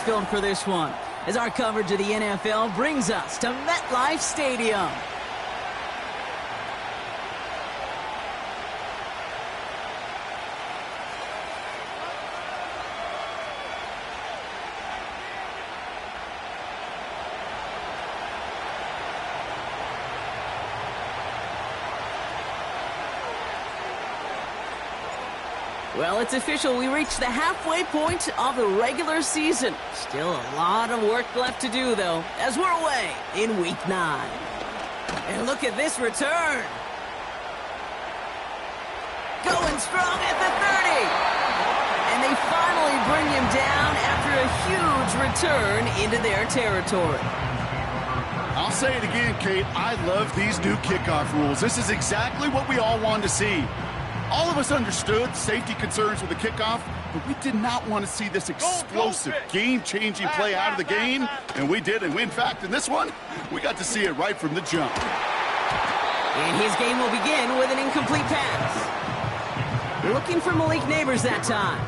filled for this one, as our coverage of the NFL brings us to MetLife Stadium. Well, it's official. We reached the halfway point of the regular season. Still a lot of work left to do, though, as we're away in Week 9. And look at this return. Going strong at the 30. And they finally bring him down after a huge return into their territory. I'll say it again, Kate. I love these new kickoff rules. This is exactly what we all wanted to see. All of us understood safety concerns with the kickoff, but we did not want to see this explosive, game-changing play out of the game, and we did. And in fact, in this one, we got to see it right from the jump. And his game will begin with an incomplete pass. Looking for Malik Neighbors that time.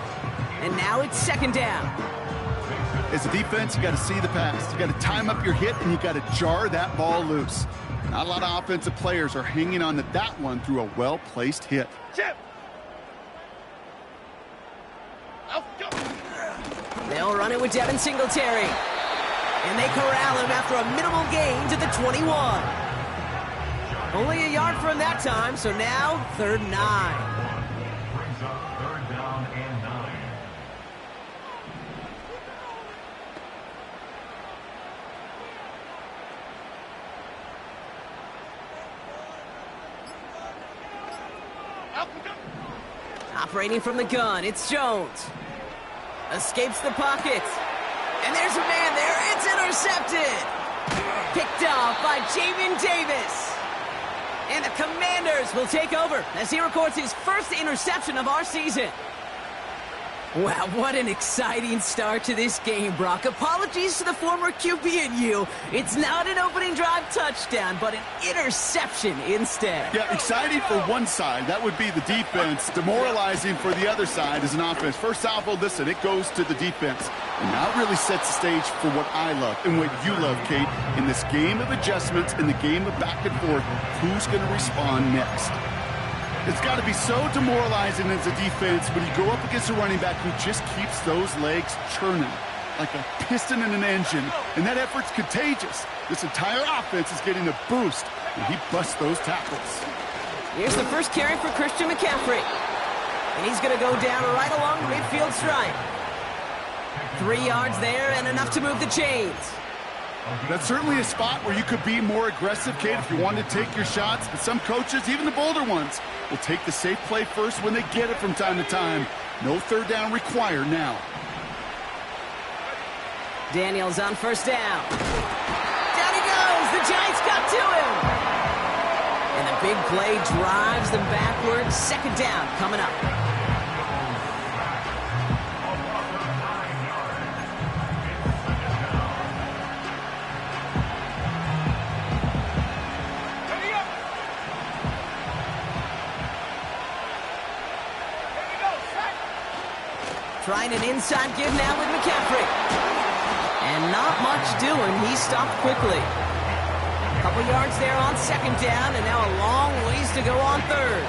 And now it's second down. As a defense, you got to see the pass. You got to time up your hit, and you got to jar that ball loose. Not a lot of offensive players are hanging on to that one through a well-placed hit. They'll run it with Devin Singletary. And they corral him after a minimal gain to the 21. Only a yard from that time, so now 3rd and 9. Operating from the gun, it's Jones. Escapes the pocket. And there's a man there. It's intercepted. Picked off by Jamin Davis. And the Commanders will take over as he records his first interception of our season. Wow, what an exciting start to this game, Brock. Apologies to the former QB and you. It's not an opening drive touchdown, but an interception instead. Yeah, exciting for one side. That would be the defense. Demoralizing for the other side as an offense. First off, well, listen, it goes to the defense. And that really sets the stage for what I love and what you love, Kate. In this game of adjustments, in the game of back and forth, who's going to respond next? It's got to be so demoralizing as a defense when you go up against a running back who just keeps those legs churning like a piston in an engine, and that effort's contagious. This entire offense is getting a boost, and he busts those tackles. Here's the first carry for Christian McCaffrey, and he's going to go down right along the midfield stripe. 3 yards there and enough to move the chains. That's certainly a spot where you could be more aggressive, Kate, if you wanted to take your shots. But some coaches, even the bolder ones, will take the safe play first when they get it from time to time. No third down required now. Daniels on first down. Down he goes. The Giants got to him. And the big play drives them backwards. Second down coming up. Trying an inside give now with McCaffrey. And not much doing. He stopped quickly. A couple yards there on second down, and now a long ways to go on third.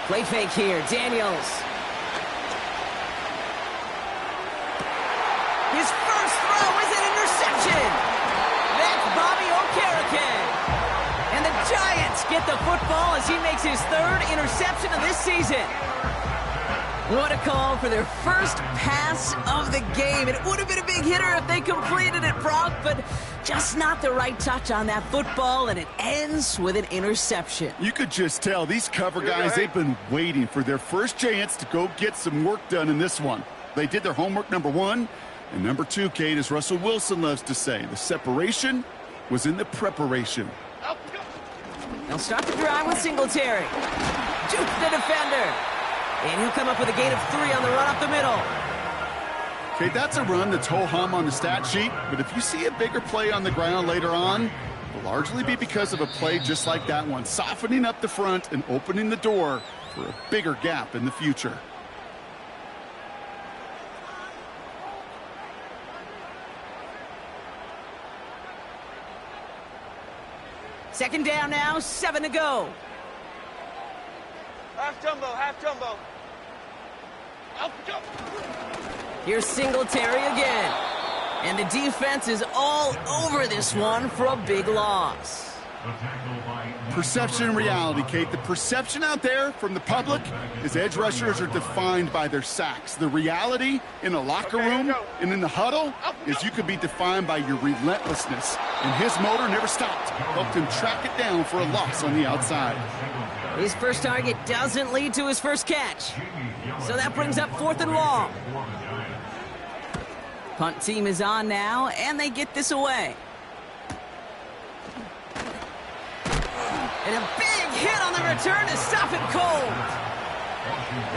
Play fake here. Daniels. His first throw is an interception. That's Bobby Okereke. And the Giants get the football as he makes his 3rd interception of this season. What a call for their first pass of the game. It would have been a big hitter if they completed it, Brock, but just not the right touch on that football, and it ends with an interception. You could just tell these cover guys, they've been waiting for their first chance to go get some work done in this one. They did their homework, number 1. And number 2, Kate, as Russell Wilson loves to say, the separation was in the preparation. They'll start the drive with Singletary. Juke the defender. And he'll come up with a gain of 3 on the run up the middle. Okay, that's a run that's ho-hum on the stat sheet, but if you see a bigger play on the ground later on, will largely be because of a play just like that one, softening up the front and opening the door for a bigger gap in the future. Second down now, 7 to go. Half jumbo, half jumbo. Here's Singletary again. And the defense is all over this one for a big loss. Perception and reality, Kate. The perception out there from the public is edge rushers are defined by their sacks. The reality in a locker room and in the huddle is you could be defined by your relentlessness. And his motor never stopped. Helped him track it down for a loss on the outside. His first target doesn't lead to his first catch. So that brings up 4th and long. Punt team is on now, and they get this away. And a big hit on the return to stop it cold.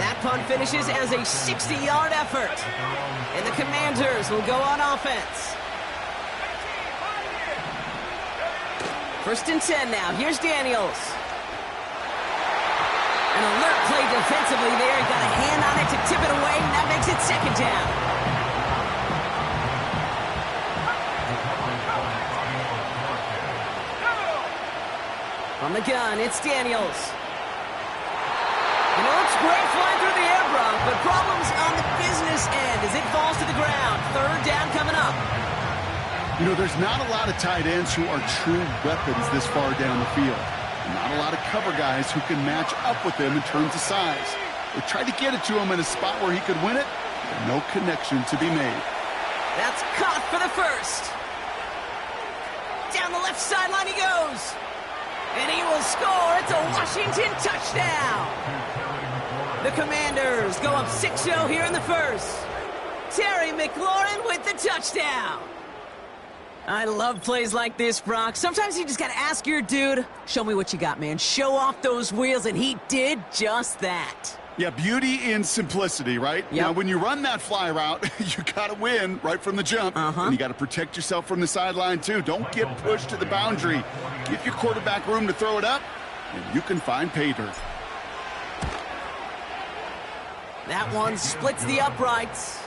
That punt finishes as a 60-yard effort. And the Commanders will go on offense. 1st and 10 now. Here's Daniels. An alert play defensively there. He got a hand on it to tip it away, and that makes it 2nd down. From the gun, it's Daniels. You know, it's great flying through the air, Brock, but problems on the business end as it falls to the ground. 3rd down coming up. You know, there's not a lot of tight ends who are true weapons this far down the field. Not a lot of cover guys who can match up with him in terms of size. They tried to get it to him in a spot where he could win it, but no connection to be made. That's caught for the first. Down the left sideline he goes. And he will score. It's a Washington touchdown. The Commanders go up 6-0 here in the first. Terry McLaurin with the touchdown. I love plays like this, Brock. Sometimes you just got to ask your dude, show me what you got, man. Show off those wheels, and he did just that. Yeah, beauty in simplicity, right? Yep. Now, when you run that fly route, you got to win right from the jump. And you got to protect yourself from the sideline, too. Don't get pushed to the boundary. Give your quarterback room to throw it up, and you can find pay dirt. That one splits the uprights.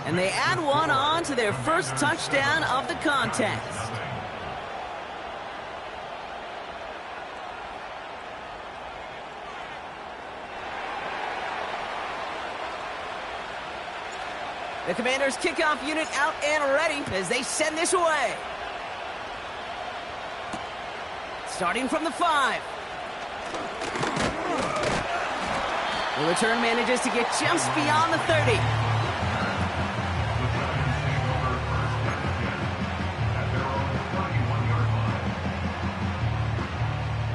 And they add one on to their first touchdown of the contest. The Commanders' kickoff unit out and ready as they send this away. Starting from the 5. The return manages to get just beyond the 30.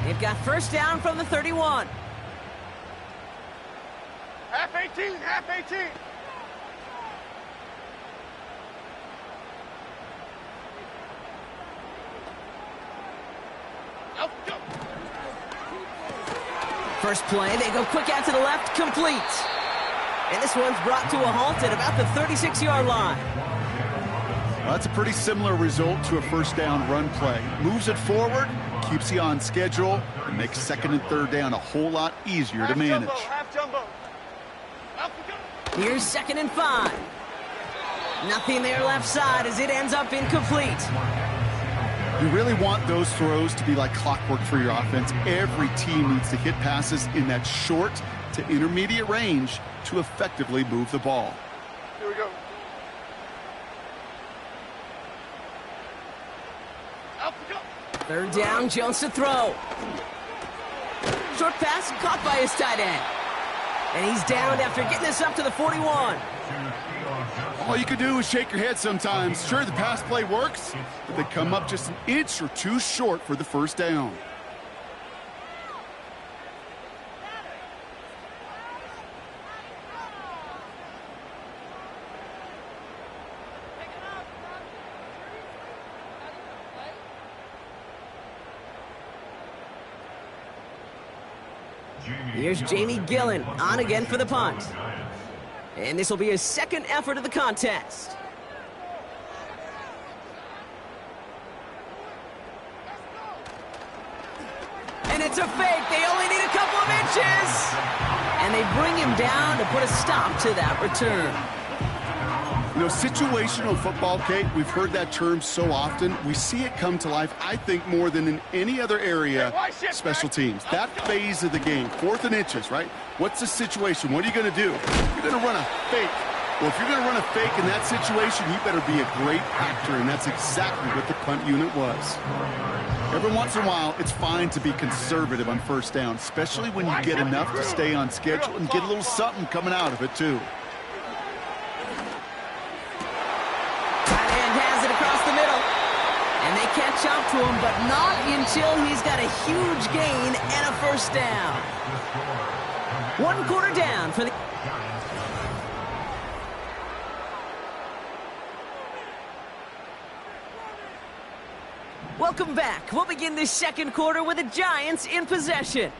They've got first down from the 31. Half 18, half 18. First play, they go quick out to the left, complete. And this one's brought to a halt at about the 36-yard line. Well, that's a pretty similar result to a first down run play. Moves it forward, keeps you on schedule, and makes 2nd and 3rd down a whole lot easier to manage. Half jumbo. Here's 2nd and 5. Nothing there left side as it ends up incomplete. You really want those throws to be like clockwork for your offense. Every team needs to hit passes in that short to intermediate range to effectively move the ball. Here we go. Up we go. 3rd down, Jones to throw. Short pass caught by his tight end. And he's downed after getting this up to the 41. All you can do is shake your head sometimes. Sure, the pass play works, but they come up just an inch or two short for the first down. Here's Jamie Gillen on again for the punt. And this will be his 2nd effort of the contest. It's a fake. They only need a couple of inches. And they bring him down to put a stop to that return. You know, situational football, Kate, we've heard that term so often. We see it come to life, I think, more than in any other area, special teams. That phase of the game, 4th and inches, right? What's the situation? What are you going to do? You're going to run a fake. Well, if you're going to run a fake in that situation, you better be a great actor, and that's exactly what the punt unit was. Every once in a while, it's fine to be conservative on first down, especially when you get enough to stay on schedule and get a little something coming out of it, too. And they catch up to him, but not until he's got a huge gain and a first down. 1 quarter down for the... Welcome back. We'll begin this second quarter with the Giants in possession.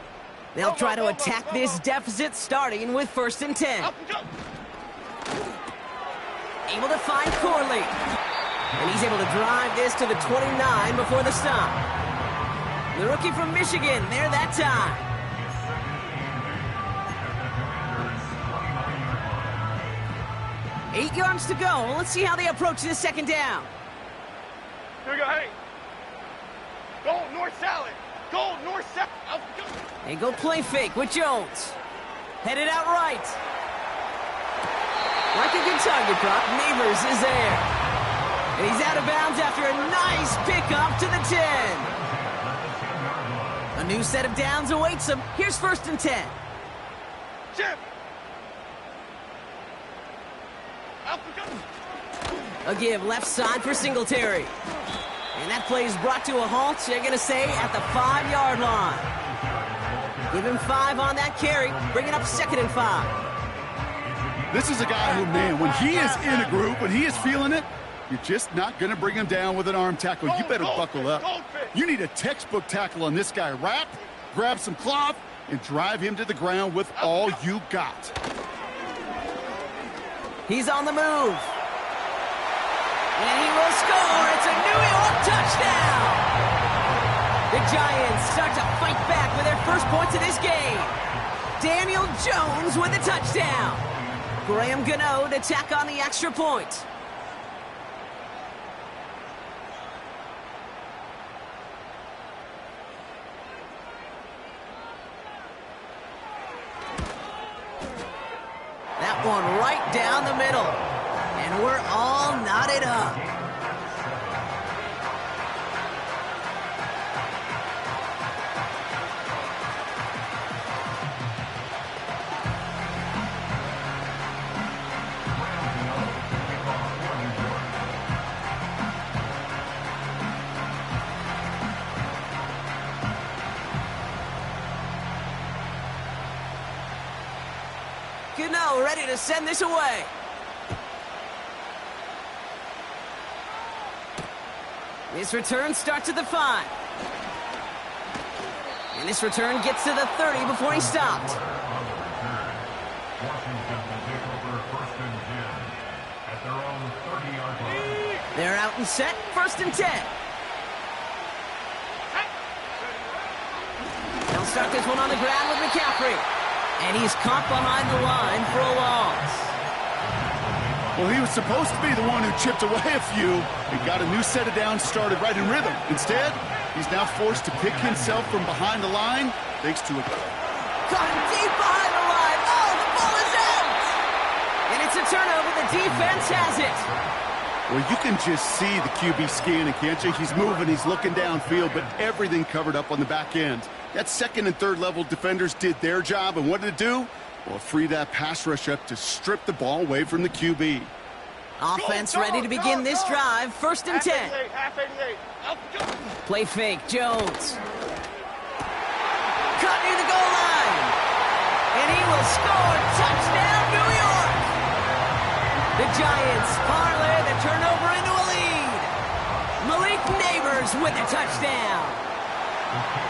They'll try to attack this deficit starting with 1st and 10. Able to find Corley. And he's able to drive this to the 29 before the stop. The rookie from Michigan there that time. Eight yards to go. Let's see how they approach this second down. Here we go, hey. Go north salad. Go north salad. They go play fake with Jones. Headed out right. Like a good target drop, Neighbors is there. And he's out of bounds after a nice pickup to the 10. A new set of downs awaits him. Here's 1st and 10. Chip. A give left side for Singletary. And that play is brought to a halt, they're going to say, at the 5-yard line. Give him 5 on that carry, bring it up 2nd and 5. This is a guy who, man, when he is in a group, when he is feeling it, you're just not going to bring him down with an arm tackle. You better buckle up. You need a textbook tackle on this guy. Wrap, grab some cloth, and drive him to the ground with all you got. He's on the move. And he will score. It's a New York touchdown. The Giants start to fight back with their first points of this game. Daniel Jones with a touchdown. Graham Gano to tack on the extra point. That one right down the middle. And we're all knotted up. Gano ready to send this away. This return starts at the 5. And this return gets to the 30 before he stopped. They're out and set, 1st and 10. They'll start this one on the ground with McCaffrey. And he's caught behind the line for a loss. Well, he was supposed to be the one who chipped away a few and got a new set of downs started right in rhythm. Instead, he's now forced to pick himself from behind the line thanks to a... Caught him deep behind the line. Oh, the ball is out! And it's a turnover. The defense has it. Well, you can just see the QB scanning, can't you? He's moving, he's looking downfield, but everything covered up on the back end. That 2nd and 3rd level defenders did their job, and what did it do? Well, free that pass rush up to strip the ball away from the QB. Offense ready to begin this drive. 1st and 10. Half 88. Play fake, Jones. Cut near the goal line. And he will score. Touchdown, New York. The Giants parlay the turnover into a lead. Malik Neighbors with a touchdown.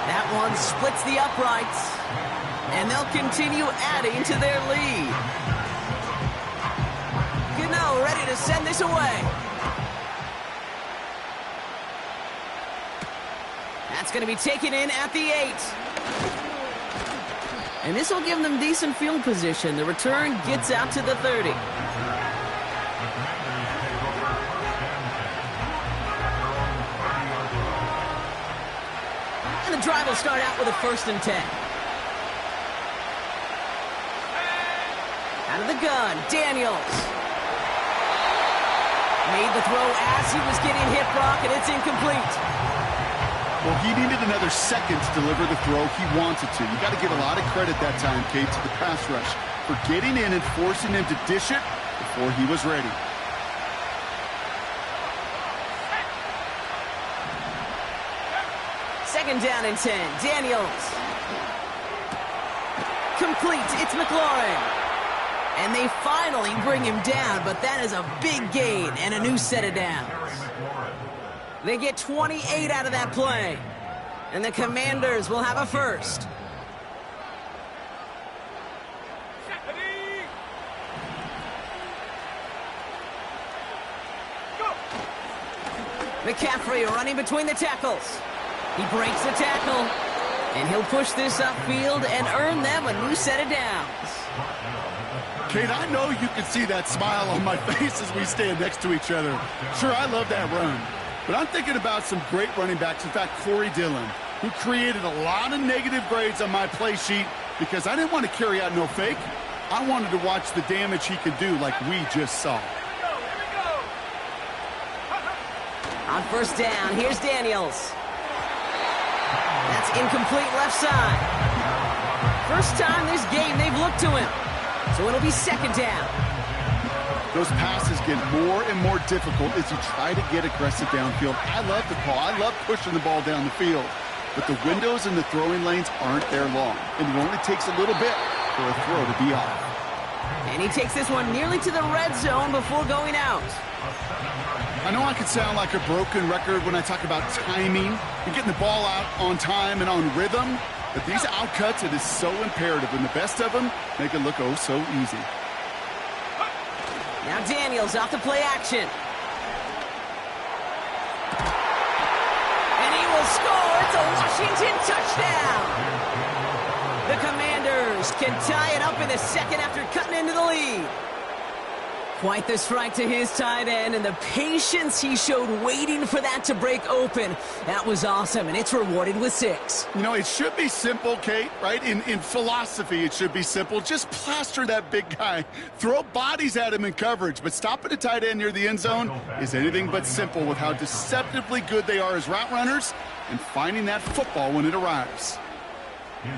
That one splits the uprights. And they'll continue adding to their lead. Gano ready to send this away. That's going to be taken in at the 8. And this will give them decent field position. The return gets out to the 30. And the drive will start out with a 1st and 10. Out of the gun, Daniels. Made the throw as he was getting hit, Brock, and it's incomplete. Well, he needed another second to deliver the throw he wanted to. You got to give a lot of credit that time, Kate, to the pass rush for getting in and forcing him to dish it before he was ready. Second down and 10. Daniels. Complete. It's McLaurin. And they finally bring him down, but that is a big gain and a new set of downs. They get 28 out of that play. And the Commanders will have a 1st. McCaffrey running between the tackles. He breaks the tackle. And he'll push this upfield and earn them a new set of downs. Kate, I know you can see that smile on my face as we stand next to each other. Sure, I love that run. But I'm thinking about some great running backs. In fact, Corey Dillon, who created a lot of negative grades on my play sheet because I didn't want to carry out no fake. I wanted to watch the damage he could do like we just saw. On 1st down, here's Daniels. That's incomplete left side. First time this game they've looked to him. So it'll be 2nd down. Those passes get more and more difficult as you try to get aggressive downfield. I love the call. I love pushing the ball down the field. But the windows in the throwing lanes aren't there long. And it only takes a little bit for a throw to be off. And he takes this one nearly to the red zone before going out. I know I could sound like a broken record when I talk about timing and getting the ball out on time and on rhythm. But these outcuts, it is so imperative. And the best of them make it look oh so easy. Now Daniels off to play action. And he will score. It's a Washington touchdown. The Commanders can tie it up in the 2nd after cutting into the lead. Quite the strike to his tight end, and the patience he showed waiting for that to break open. That was awesome, and it's rewarded with 6. You know, it should be simple, Kate, right? In philosophy, it should be simple. Just plaster that big guy. Throw bodies at him in coverage, but stopping a tight end near the end zone is anything but simple with how deceptively good they are as route runners and finding that football when it arrives.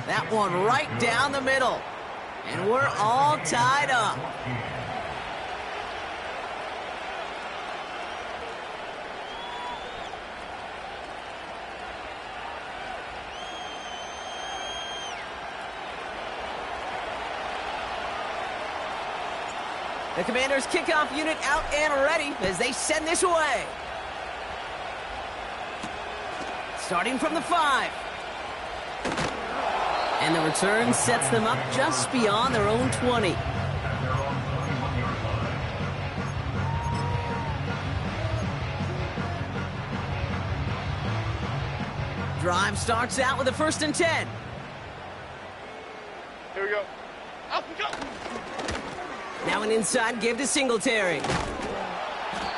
That one right down the middle, and we're all tied up. The Commanders' kickoff unit out and ready as they send this away. Starting from the 5. And the return sets them up just beyond their own 20. Drive starts out with a 1st and 10. Here we go. Up and go. Now an inside give to Singletary.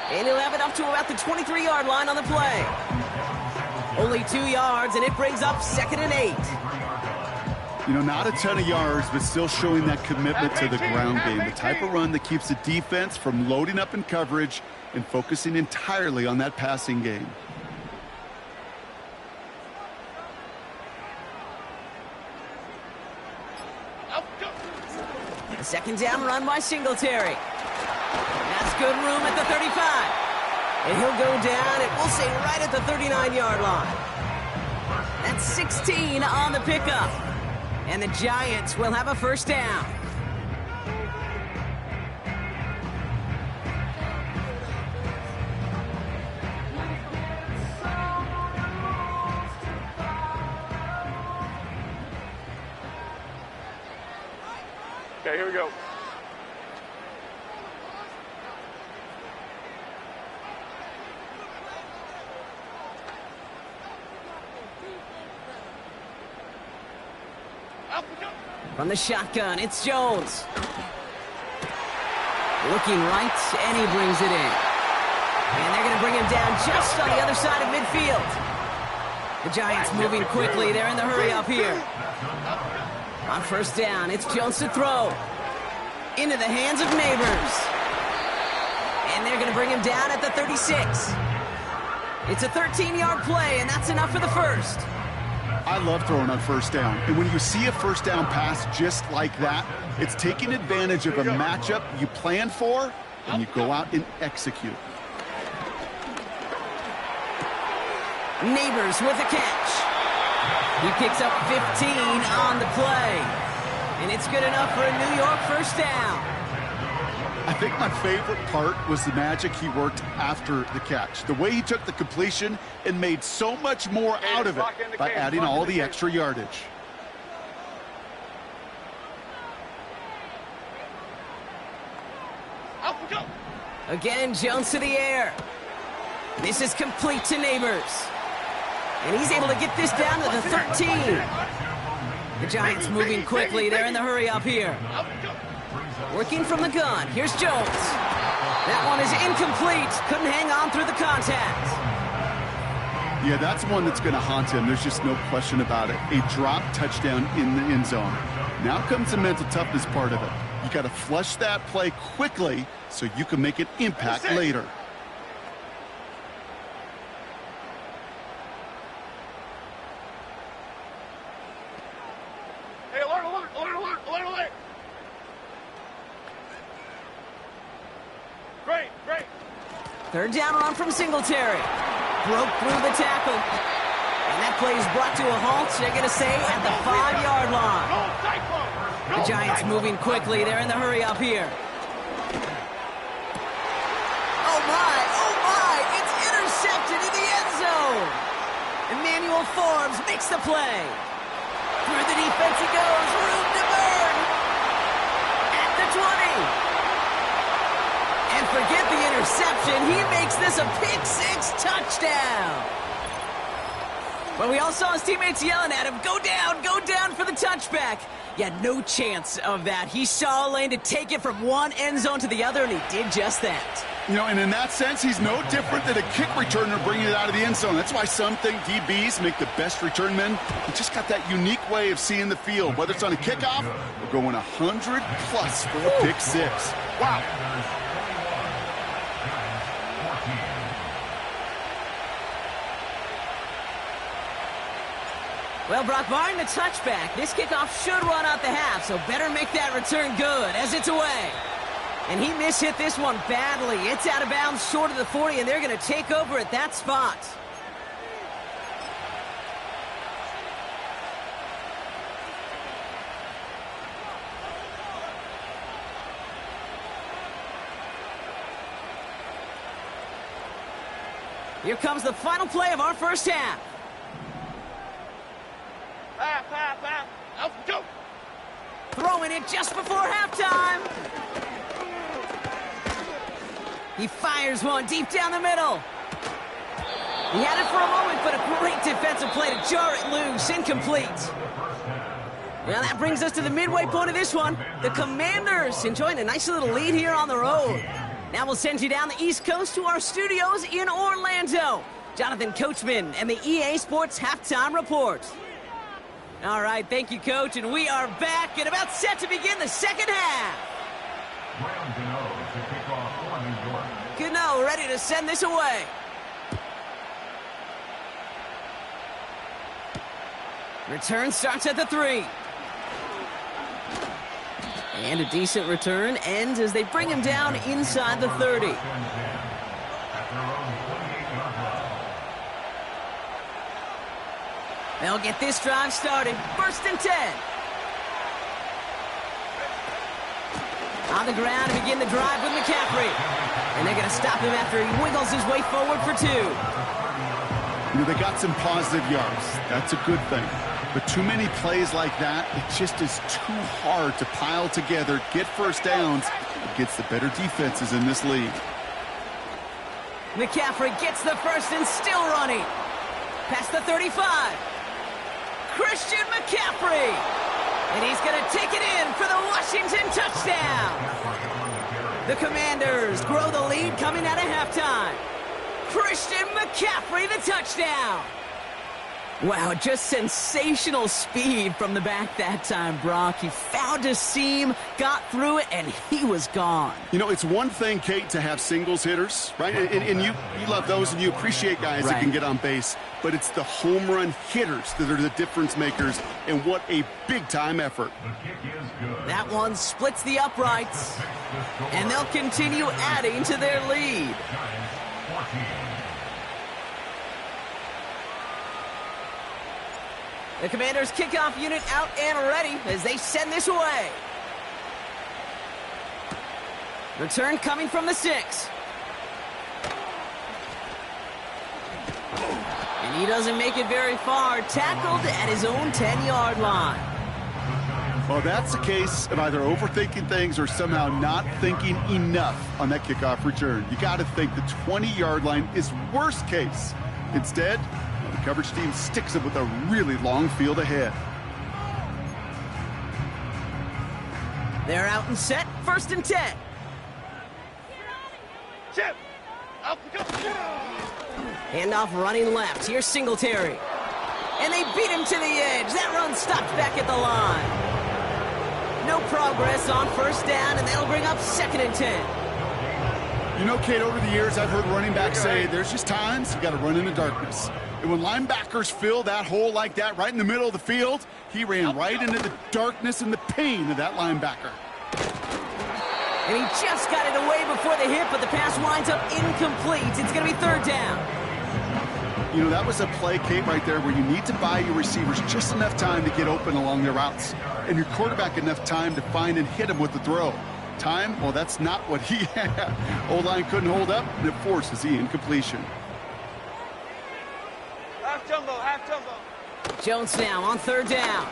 And he'll have it up to about the 23-yard line on the play. Only 2 yards, and it brings up 2nd and 8. You know, not a ton of yards, but still showing that commitment to the ground game. The type of run that keeps the defense from loading up in coverage and focusing entirely on that passing game. A 2nd down run by Singletary. That's good room at the 35. And he'll go down, it will say right at the 39-yard line. That's 16 on the pickup. And the Giants will have a 1st down. Okay, here we go. From the shotgun, it's Jones. Looking right, and he brings it in. And they're going to bring him down just on the other side of midfield. The Giants moving quickly. They're in the hurry up here. On first down, it's Jones to throw. Into the hands of Neighbors. And they're going to bring him down at the 36. It's a 13-yard play, and that's enough for the first. I love throwing on first down. And when you see a first down pass just like that, it's taking advantage of a matchup you plan for, and you go out and execute. Neighbors with a catch. He picks up 15 on the play. And it's good enough for a New York first down. I think my favorite part was the magic he worked after the catch. The way he took the completion and made so much more out of it by adding all the extra yardage. Again, Jones to the air. This is complete to Neighbors. And he's able to get this down to the 13. The Giants moving quickly. They're in the hurry up here. Working from the gun. Here's Jones. That one is incomplete. Couldn't hang on through the contact. Yeah, that's one that's going to haunt him. There's just no question about it. A drop touchdown in the end zone. Now comes the mental toughness part of it. You got to flush that play quickly so you can make an impact later. Hey, alert. Great. Third down run from Singletary. Broke through the tackle. And that play is brought to a halt, they're going to say, at the 5-yard line. The Giants moving quickly. They're in the hurry up here. Oh, my. It's intercepted in the end zone. Emmanuel Forbes makes the play. Through the defense he goes. Room to burn. At the 20. And forget the interception. He makes this a pick-six touchdown. But we all saw his teammates yelling at him, go down for the touchback. Yeah, no chance of that. He saw a lane to take it from one end zone to the other, and he did just that. You know, and in that sense, he's no different than a kick returner bringing it out of the end zone. That's why some think DBs make the best return men. He just got that unique way of seeing the field, whether it's on a kickoff or going 100+ for a pick-six. Wow. Well, Brock, barring the touchback, this kickoff should run out the half, so better make that return good as it's away. And he mishit this one badly. It's out of bounds short of the 40, and they're going to take over at that spot. Here comes the final play of our first half. Let's go. Throwing it just before halftime. He fires one deep down the middle. He had it for a moment, but a great defensive play to jar it loose. Incomplete. Well, that brings us to the midway point of this one. The Commanders enjoying a nice little lead here on the road. Now we'll send you down the East Coast to our studios in Orlando. Jonathan Coachman and the EA Sports Halftime Report. All right, thank you, Coach, and we are back and about set to begin the second half. Gano ready to send this away. Return starts at the 3. And a decent return ends as they bring him down inside the 30. They'll get this drive started. 1st and 10. On the ground to begin the drive with McCaffrey. And they're going to stop him after he wiggles his way forward for 2. You know, they got some positive yards. That's a good thing. But too many plays like that, it just is too hard to pile together, get first downs against the better defenses in this league. McCaffrey gets the first and still running. Past the 35. Christian McCaffrey. And he's going to take it in for the Washington touchdown. The Commanders grow the lead coming out of halftime. Christian McCaffrey, the touchdown. Wow, just sensational speed from the back that time, Brock. He found a seam, got through it, and he was gone. You know, it's one thing, Kate, to have singles hitters, right? And you love those, and you appreciate guys that can get on base. But it's the home run hitters that are the difference makers, and what a big-time effort. That one splits the uprights, and they'll continue adding to their lead. The Commanders' kickoff unit out and ready as they send this away. Return coming from the 6. And he doesn't make it very far. Tackled at his own 10-yard line. Well, that's the case of either overthinking things or somehow not thinking enough on that kickoff return. You got to think the 20-yard line is worst case. Instead, the coverage team sticks it with a really long field ahead. They're out and set. 1st and 10. Chip! Out the go! Handoff running left. Here's Singletary. And they beat him to the edge. That run stopped back at the line. No progress on 1st down, and that'll bring up 2nd and 10. You know, Kate, over the years, I've heard running backs say there's just times you got to run in the darkness. And when linebackers fill that hole like that right in the middle of the field, he ran right into the darkness and the pain of that linebacker. And he just got it away before the hit, but the pass winds up incomplete. It's going to be 3rd down. You know, that was a play, Kate, right there where you need to buy your receivers just enough time to get open along their routes. And your quarterback enough time to find and hit him with the throw. Time, well, that's not what he had. O-line couldn't hold up, and it forces the incompletion. Half jumbo, half jumbo. Jones now on 3rd down.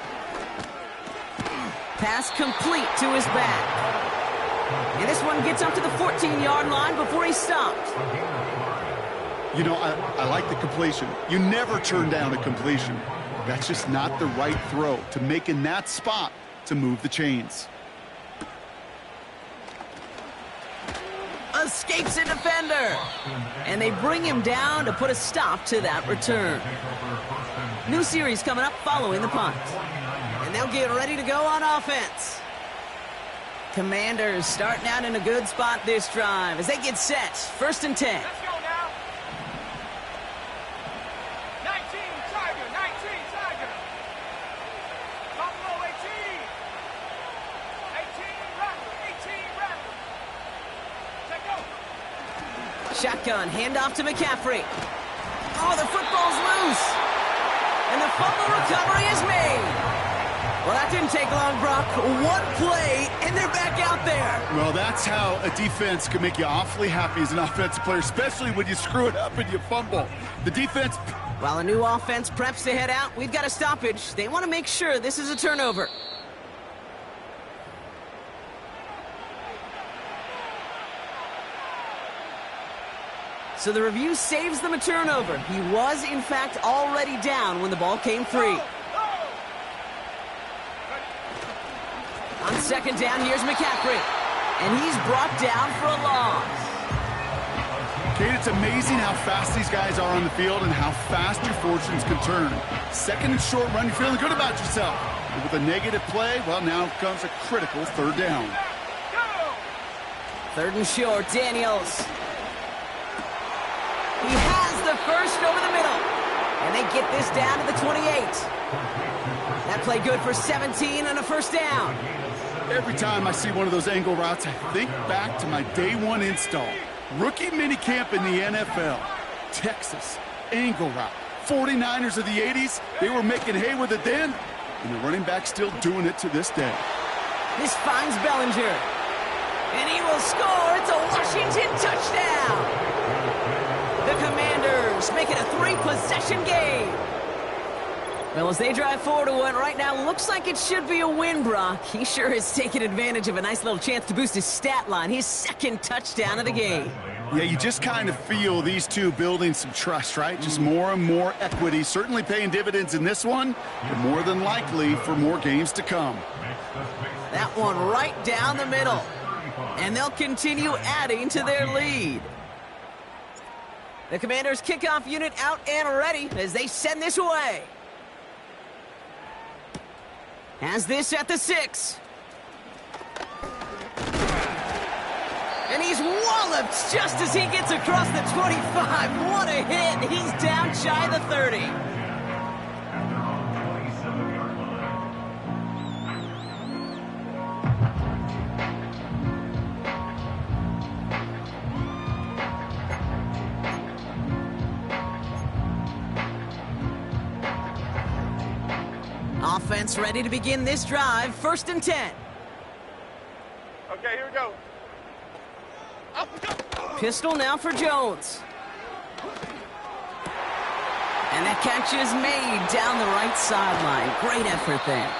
Pass complete to his back. And this one gets up to the 14-yard line before he stopped. You know, I like the completion. You never turn down a completion. That's just not the right throw to make in that spot to move the chains. Escapes a defender. And they bring him down to put a stop to that return. New series coming up following the punt. And they'll get ready to go on offense. Commanders starting out in a good spot this drive as they get set. 1st and 10. Let's go now. 19, Tiger, 19, Tiger. Buffalo, 18. 18, Rattler, 18, Rattler. Take over. Shotgun, handoff to McCaffrey. Oh, the football's loose. And the fumble recovery is made. Well, that didn't take long, Brock. One play, and they're back out there. Well, that's how a defense can make you awfully happy as an offensive player, especially when you screw it up and you fumble. The defense... While a new offense preps to head out, we've got a stoppage. They want to make sure this is a turnover. So the review saves them a turnover. He was, in fact, already down when the ball came free. On 2nd down, here's McCaffrey. And he's brought down for a loss. Kate, it's amazing how fast these guys are on the field and how fast your fortunes can turn. 2nd and short run, you're feeling good about yourself. But with a negative play, well, now comes a critical 3rd down. 3rd and short, Daniels. He has the first over the middle. And they get this down to the 28. That play good for 17 and a 1st down. Every time I see one of those angle routes, I think back to my day 1 install. Rookie minicamp in the NFL. Texas, angle route. 49ers of the 80s, they were making hay with it then, and the running back still doing it to this day. This finds Bellinger. And he will score. It's a Washington touchdown. The Commanders make it a 3-possession game. Well, as they drive forward to what right now looks like it should be a win, Brock. He sure has taken advantage of a nice little chance to boost his stat line. His second touchdown of the game. Yeah, you just kind of feel these two building some trust, right? Just more and more equity. Certainly paying dividends in this one, but more than likely for more games to come. That one right down the middle. And they'll continue adding to their lead. The Commanders' kickoff unit out and ready as they send this away. Has this at the 6. And he's walloped just as he gets across the 25. What a hit. He's down shy of the 30. Offense ready to begin this drive. 1st and 10. Okay, here we go. Pistol now for Jones. And that catch is made down the right sideline. Great effort there.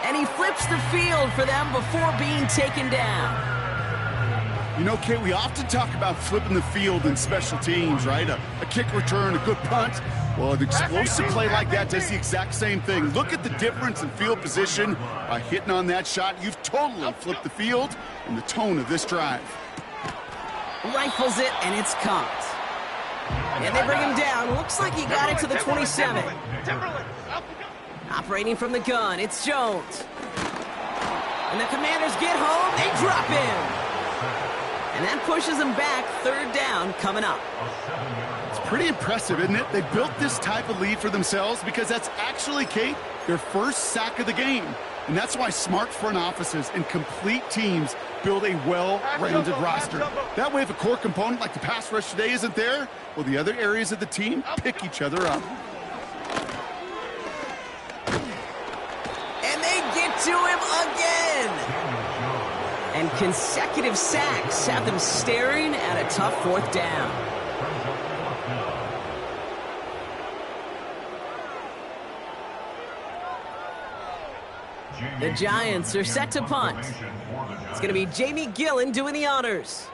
And he flips the field for them before being taken down. You know, Kate, we often talk about flipping the field in special teams, right? A kick return, a good punt. Well, an explosive play like that does the exact same thing. Look at the difference in field position. By hitting on that shot, you've totally flipped the field and the tone of this drive. Rifles it, and it's caught. And they bring him down. Looks like he got it to the 27. Operating from the gun, it's Jones. And the Commanders get home. They drop him. And that pushes them back. 3rd down coming up. It's pretty impressive, isn't it? They built this type of lead for themselves because that's actually, Kate, their first sack of the game. And that's why smart front offices and complete teams build a well-rounded roster. That way, if a core component like the pass rush today isn't there, well, the other areas of the team pick each other up. And they get to him again. And consecutive sacks have them staring at a tough 4th down. The Giants are set to punt. It's going to be Jamie Gillen doing the honors.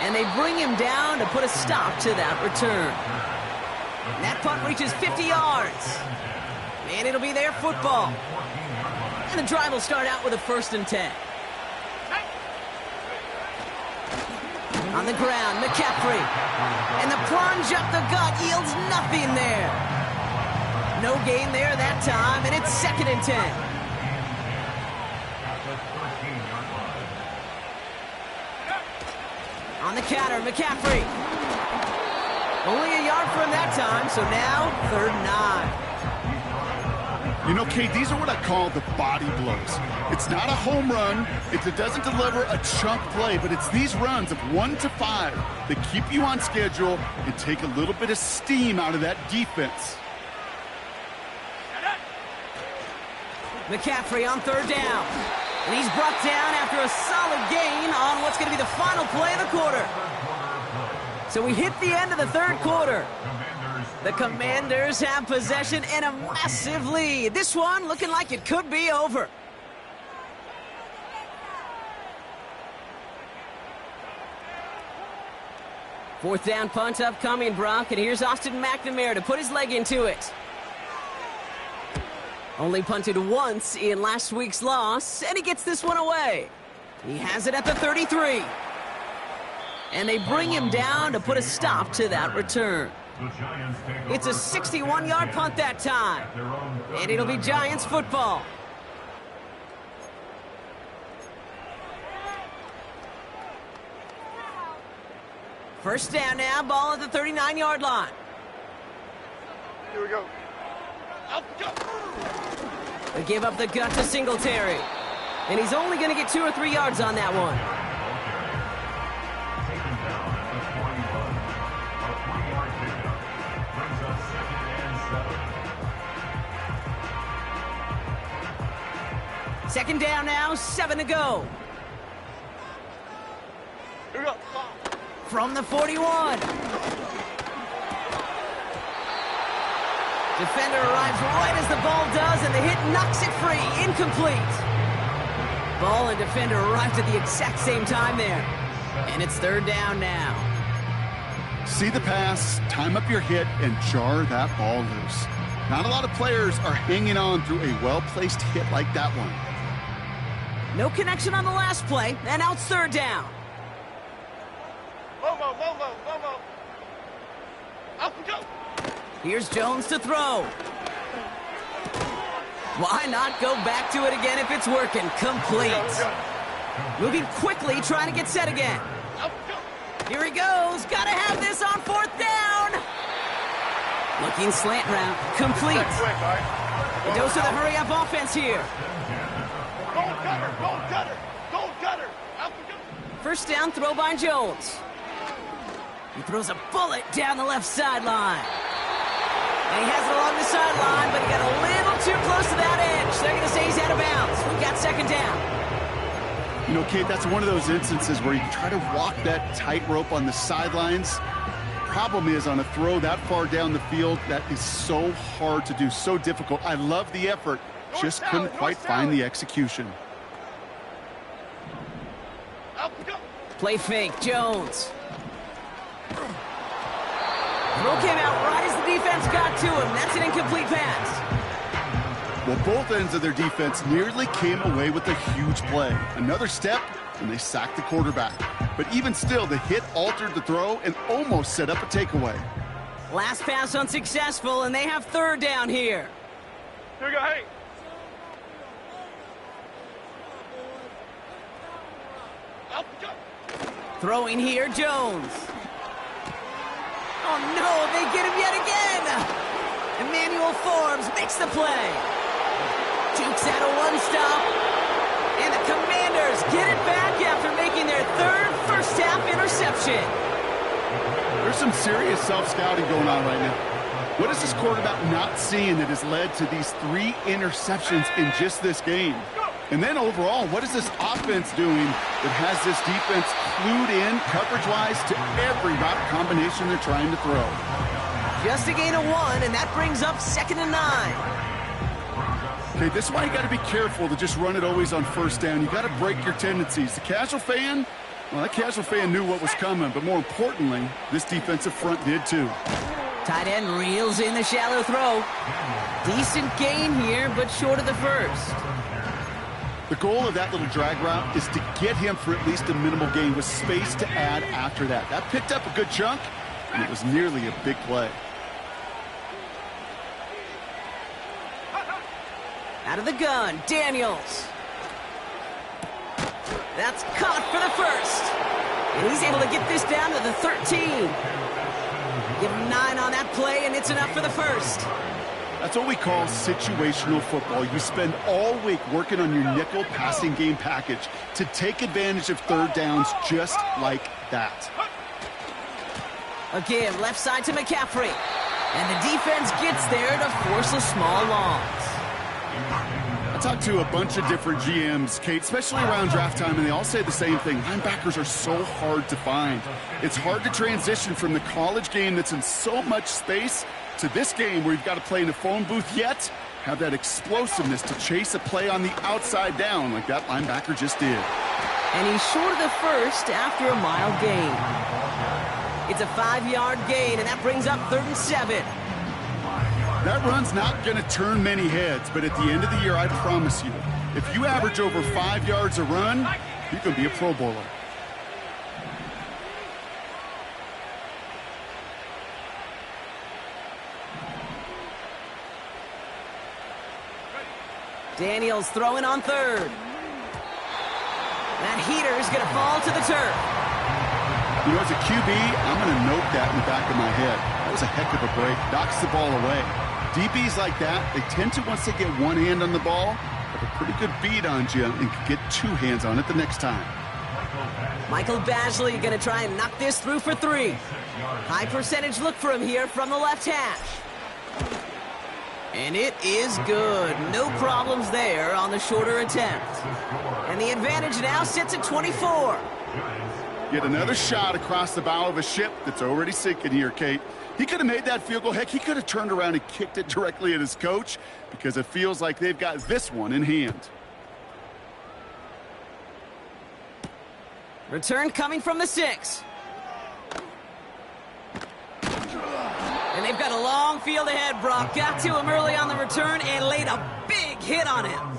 And they bring him down to put a stop to that return. And that punt reaches 50 yards. And it'll be their football. And the drive will start out with a 1st and 10. On the ground, McCaffrey. And the plunge up the gut yields nothing there. No gain there that time, and it's 2nd and 10. On the counter, McCaffrey. Only a yard for him that time, so now 3rd and 9. You know, Kate, these are what I call the body blows. It's not a home run. It doesn't deliver a chunk play, but it's these runs of 1 to 5 that keep you on schedule and take a little bit of steam out of that defense. McCaffrey on 3rd down. And he's brought down after a solid gain on what's going to be the final play of the quarter. So we hit the end of the 3rd quarter. The Commanders have possession and a massive lead. This one looking like it could be over. Fourth down punt upcoming, Brock, and here's Austin McNamara to put his leg into it. Only punted once in last week's loss, and he gets this one away. He has it at the 33. And they bring him down to put a stop to that return. It's a 61-yard punt that time. And it'll be Giants football. First down now, ball at the 39-yard line. Here we go. They give up the gut to Singletary. And he's only going to get 2 or 3 yards on that one. Second down now, 7 to go. from the 41. Defender arrives right as the ball does, and the hit knocks it free. Incomplete. Ball and defender arrived at the exact same time there. And it's third down now. See the pass, time up your hit, and jar that ball loose. Not a lot of players are hanging on through a well-placed hit like that one. No connection on the last play, and now it's third down. Momo. Up we go. Here's Jones to throw. Why not go back to it again if it's working? Complete. Moving quickly, trying to get set again. Up we go. Here he goes. Gotta have this on fourth down. Looking slant route. Complete. Quick, all right? A dose of the hurry-up offense here. Gold cutter. Up we go. First down, throw by Jones. He throws a bullet down the left sideline. And he has it along the sideline, but he got a little too close to that edge. They're going to say he's out of bounds. We've got second down. You know, Kate, that's one of those instances where you try to walk that tightrope on the sidelines. Problem is, on a throw that far down the field, that is so hard to do, so difficult. I love the effort, just couldn't quite find the execution. Up we go. Play fake, Jones. Throw came out right as the defense got to him. That's an incomplete pass. Well, both ends of their defense nearly came away with a huge play. Another step, and they sacked the quarterback. But even still, the hit altered the throw and almost set up a takeaway. Last pass unsuccessful, and they have third down here. Here we go, hey. Up we go. Throwing here, Jones. Oh, no, they get him yet again. Emmanuel Forbes makes the play. Jukes out a one-stop. And the Commanders get it back after making their third first-half interception. There's some serious self-scouting going on right now. What is this quarterback not seeing that has led to these 3 interceptions in just this game? And then overall, what is this offense doing that has this defense clued in coverage-wise to every route combination they're trying to throw? Just a gain of 1, and that brings up 2nd and 9. Okay, this is why you got to be careful to just run it always on first down. You got to break your tendencies. The casual fan, well, that casual fan knew what was coming, but more importantly, this defensive front did too. Tight end reels in the shallow throw. Decent gain here, but short of the first. The goal of that little drag route is to get him for at least a minimal gain with space to add after that. That picked up a good chunk, and it was nearly a big play. Out of the gun, Daniels. That's caught for the first. And he's able to get this down to the 13. Give him 9 on that play, and it's enough for the first. That's what we call situational football. You spend all week working on your nickel passing game package to take advantage of third downs just like that. Again, left side to McCaffrey. And the defense gets there to force a small loss. I talked to a bunch of different GMs, Kate, especially around draft time, and they all say the same thing. Linebackers are so hard to find. It's hard to transition from the college game that's in so much space to this game where you've got to play in a phone booth, yet have that explosiveness to chase a play on the outside down like that linebacker just did. And he's short of the first after a mild gain. It's a 5-yard gain, and that brings up 3rd and 7. That run's not going to turn many heads, but at the end of the year, I promise you, if you average over 5 yards a run, you can be a Pro Bowler. Daniels throwing on 3rd. That heater is going to fall to the turf. You know, as a QB, I'm going to note that in the back of my head. That was a heck of a break. Knocks the ball away. DBs like that, they tend to, once they get one hand on the ball, have a pretty good beat on you and can get 2 hands on it the next time. Michael Badgley going to try and knock this through for 3. High percentage look for him here from the left hash. And it is good. No problems there on the shorter attempt. And the advantage now sits at 24. Yet another shot across the bow of a ship that's already sinking here, Kate. He could have made that field goal. Heck, he could have turned around and kicked it directly at his coach because it feels like they've got this one in hand. Return coming from the 6. And they've got a long field ahead, Brock. Got to him early on the return and laid a big hit on him.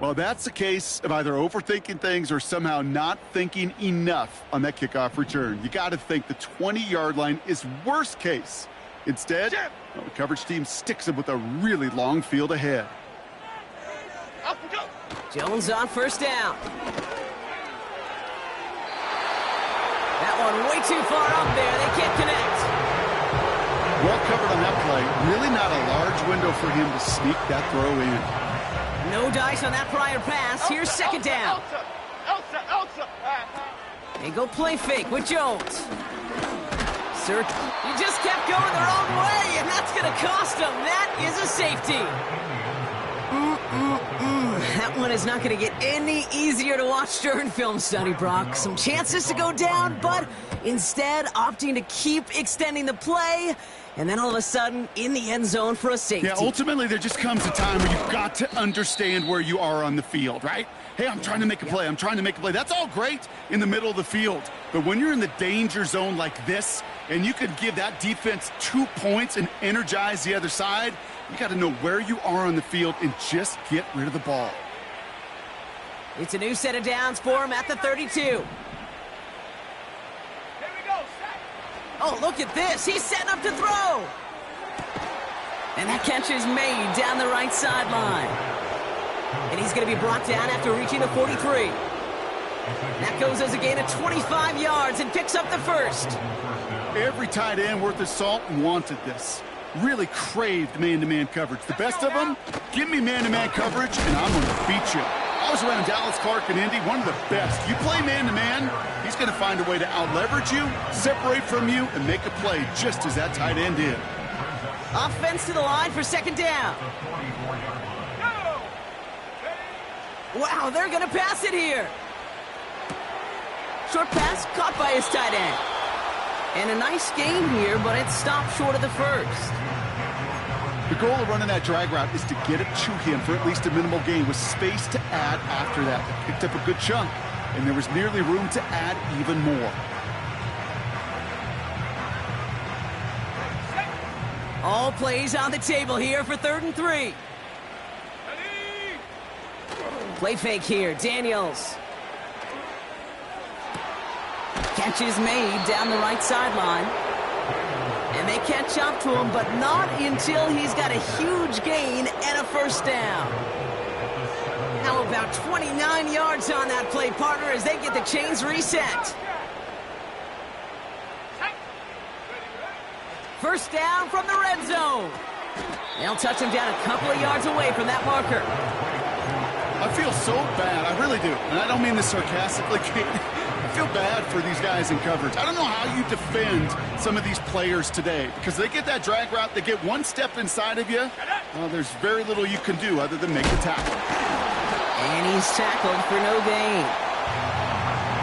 Well, that's the case of either overthinking things or somehow not thinking enough on that kickoff return. You got to think the 20-yard line is worst case. Instead, well, the coverage team sticks him with a really long field ahead. Jones on first down. That one way too far up there. They can't connect. Well covered on that play. Really not a large window for him to sneak that throw in. No dice on that prior pass. Here's second down. They go play fake with Jones. Sir, he just kept going the wrong way, and that's going to cost him. That is a safety. That one is not going to get any easier to watch during film study, Brock. Some chances to go down, but instead opting to keep extending the play. And then all of a sudden, in the end zone for a safety. Yeah, ultimately, there just comes a time where you've got to understand where you are on the field, right? Hey, I'm trying to make a play. I'm trying to make a play. That's all great in the middle of the field. But when you're in the danger zone like this, and you could give that defense 2 points and energize the other side, you got to know where you are on the field and just get rid of the ball. It's a new set of downs for him at the 32. Oh, look at this. He's setting up to throw. And that catch is made down the right sideline. And he's going to be brought down after reaching the 43. That goes as a gain of 25 yards and picks up the first. Every tight end worth his salt wanted this. Really craved man-to-man coverage. The best of them, give me man-to-man coverage, and I'm going to beat you. I was around Dallas Clark and Indy, one of the best. You play man-to-man, he's going to find a way to out-leverage you, separate from you, and make a play just as that tight end did. Offense to the line for second down. Wow, they're going to pass it here. Short pass caught by his tight end. And a nice gain here, but it stopped short of the first. The goal of running that drag route is to get it to him for at least a minimal gain with space to add after that. They picked up a good chunk, and there was nearly room to add even more. All plays on the table here for 3rd and 3. Play fake here, Daniels. Catch is made down the right sideline. And they catch up to him, but not until he's got a huge gain and a first down. Now about 29 yards on that play, partner, as they get the chains reset. First down from the red zone. They'll touch him down a couple of yards away from that marker. I feel so bad. I really do. And I don't mean this sarcastically, Kate. I feel bad for these guys in coverage. I don't know how you defend some of these players today because they get that drag route, they get one step inside of you. Well, there's very little you can do other than make the tackle. And he's tackled for no gain.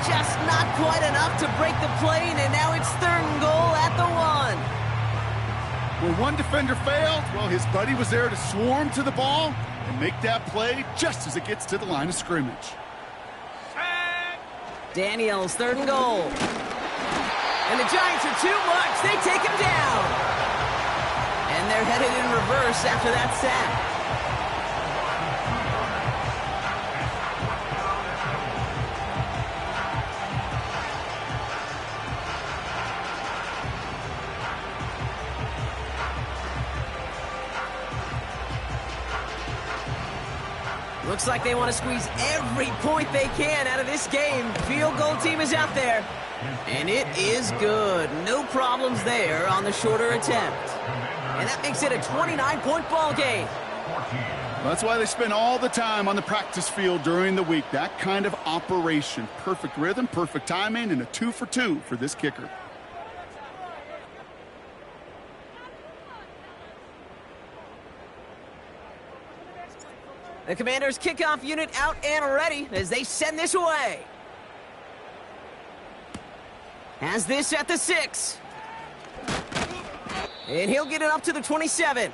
Just not quite enough to break the plane, and now it's 3rd and goal at the 1. Where one defender failed, well, his buddy was there to swarm to the ball and make that play just as it gets to the line of scrimmage. Daniels, 3rd and goal. And the Giants are too much. They take him down. And they're headed in reverse after that sack. Looks like they want to squeeze every point they can out of this game. Field goal team is out there. And it is good. No problems there on the shorter attempt. And that makes it a 29-point ball game. That's why they spend all the time on the practice field during the week. That kind of operation. Perfect rhythm, perfect timing, and a 2 for 2 for this kicker. The Commanders' kickoff unit out and ready as they send this away. Has this at the 6. And he'll get it up to the 27.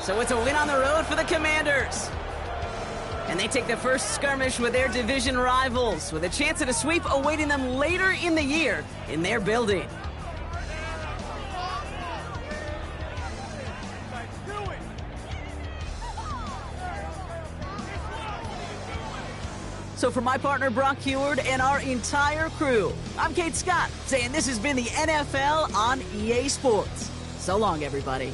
So it's a win on the road for the Commanders. And they take the first skirmish with their division rivals, with a chance at a sweep awaiting them later in the year in their building. So for my partner Brock Heward and our entire crew, I'm Kate Scott, saying this has been the NFL on EA Sports. So long, everybody.